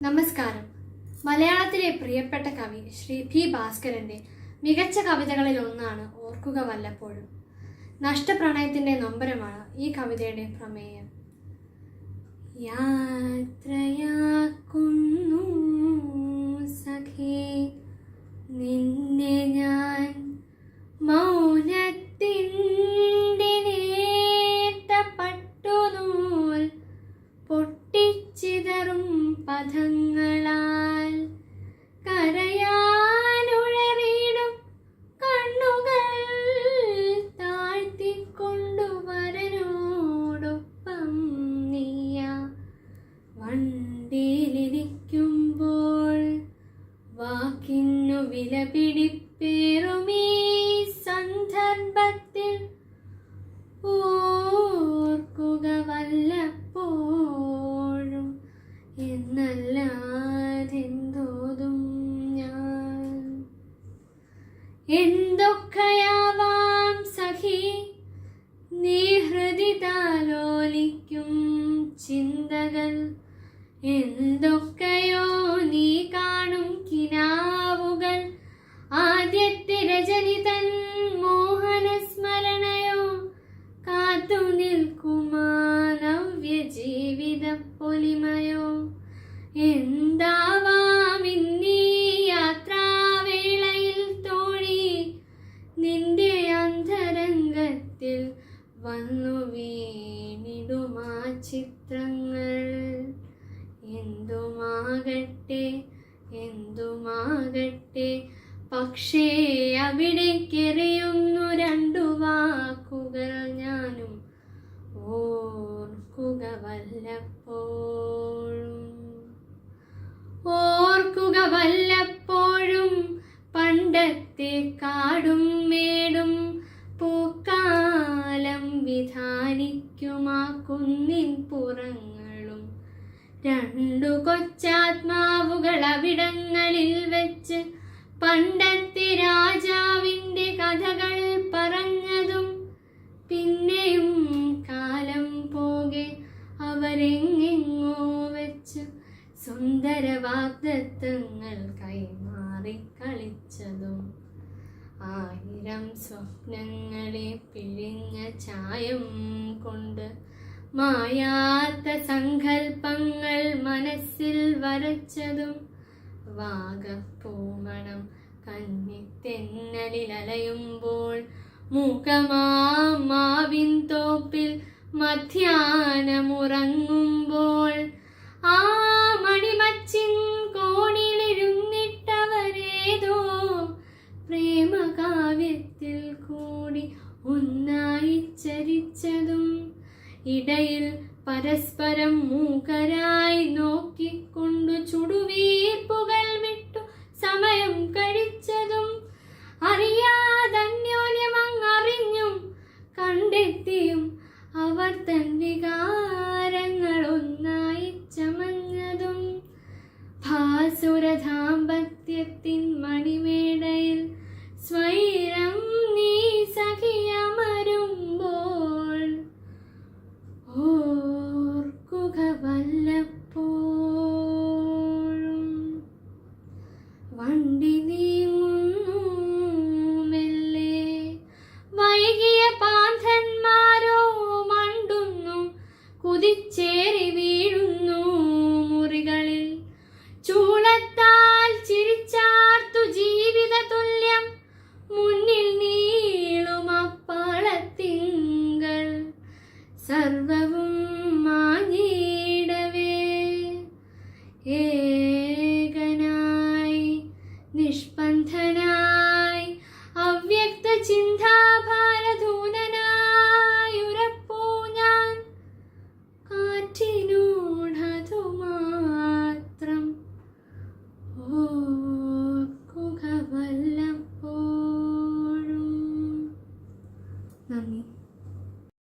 നമസ്കാരം. മലയാളത്തിലെ പ്രിയപ്പെട്ട കവി ശ്രീ പി ഭാസ്കരന്റെ മികച്ച കവിതകളിൽ ഒന്നാണ് ഓർക്കുക വല്ലപ്പോഴും. നഷ്ടപ്രണയത്തിന്റെ നൊമ്പരമാണ് ഈ കവിതയുടെ പ്രമേയം. യാത്രയാക്കുന്നു സഖേ നിന്നെ ഞാൻ മൗനത്തിൻ്റെ നേർത്ത പട്ടുനൂൽ പൊട്ടിച്ചിതറും പദങ്ങളാൽ കരയാനുഴറിടും കണ്ണുകൾ താഴ്ത്തിക്കൊണ്ടുവരനോടൊപ്പം നീയ വണ്ടിയിലിരിക്കുമ്പോൾ വാക്കിന്നു വില പിടിപ്പേറുമീ സന്ദർഭത്തിൽ ഓർക്കുക വല്ലപ്പോഴും എന്നല്ലാതെന്തോതും ഞാൻ. എന്തൊക്കെയാവാം സഖി നീ ഹൃദിതാലോലിക്കും ചിന്തകൾ, എന്തൊക്കെയോ നീ കാണും കിനാവുകൾ, ആദ്യത്തെ രജനി തൻ മോഹന സ്മരണയോ കാത്തു നിൽക്കുമാ നവ്യ ജീവിത പൊലിമയോ. എന്താവാം ഇന്നീ യാത്രാവേളയിൽ തോഴി നിന്റെ അന്തരംഗത്തിൽ വന്നു വീണിടുമാ ചിത്രങ്ങൾ. എന്തുമാകട്ടെ പക്ഷേ അവിടേക്കെറിയുന്നു രണ്ടു വാക്കുകൾ ഞാനും ഓർക്കുക വല്ലപ്പോഴും പണ്ടത്തെ കാടും മേടും പൂക്കാലം വിധാനിക്കുമാ കുന്നിൻ പുറങ്ങളും രണ്ടു കൊച്ചാത്മാവുകൾ അവിടങ്ങളിൽ വെച്ച് പണ്ടത്തെ രാജാവിൻ്റെ കഥകൾ പറഞ്ഞതും പിന്നെയും കാലം പോകെ അവരെങ്ങെങ്ങോ വെച്ച് സുന്ദര വാഗ്ദത്തങ്ങൾ കൈമാറി കളിച്ചതും ആയിരം സ്വപ്നങ്ങളെ പിഴിഞ്ഞ ചായം കൊണ്ട് മായാത്ത സങ്കൽപ്പങ്ങൾ മനസ്സിൽ വരച്ചതും വാഗപ്പൂമണം കന്നിത്തെന്നലിൽ അലയുമ്പോൾ മൂകമാവിൻ തോപ്പിൽ മധ്യാഹ്നമുറങ്ങുമ്പോൾ ആ മണിമച്ചിൻ കോണിലിരുന്നിട്ടവരേതോ പ്രേമകാവ്യത്തിൽ കൂടി ഒന്നായി ചരിച്ചതും ഇടയിൽ പരസ്പരം മൂകരായി നോക്കിക്കൊണ്ടു ചുടുവീർപ്പുകൾ വിട്ടു സമയം കഴിച്ചതും അറിയാതന്യോന്യമങ്ങറിഞ്ഞും കണ്ടെത്തിയും അവർ തൻ വികാരങ്ങൾ ഒന്നായി ചമഞ്ഞതും ഭാസുരദാമ്പത്യത്തിൻ മണിമേടയിൽ സ്വൈരം നീ സഖിയമരുമ്പോൾ ഓർക്കുക വല്ലപ്പോഴും. വണ്ടി നീങ്ങുന്നു മെല്ലെ, വൈകിയ പാന്തന്മാരോ മണ്ടുന്നു, കുതിച്ചേറി വീഴുന്നു മുറികളിൽ, ചൂളത്താൽ ചിരിച്ചാർത്തു ജീവിത തുല്യം മുന്നിൽ നീളുമപ്പാളത്തിങ്കൾ സർവവും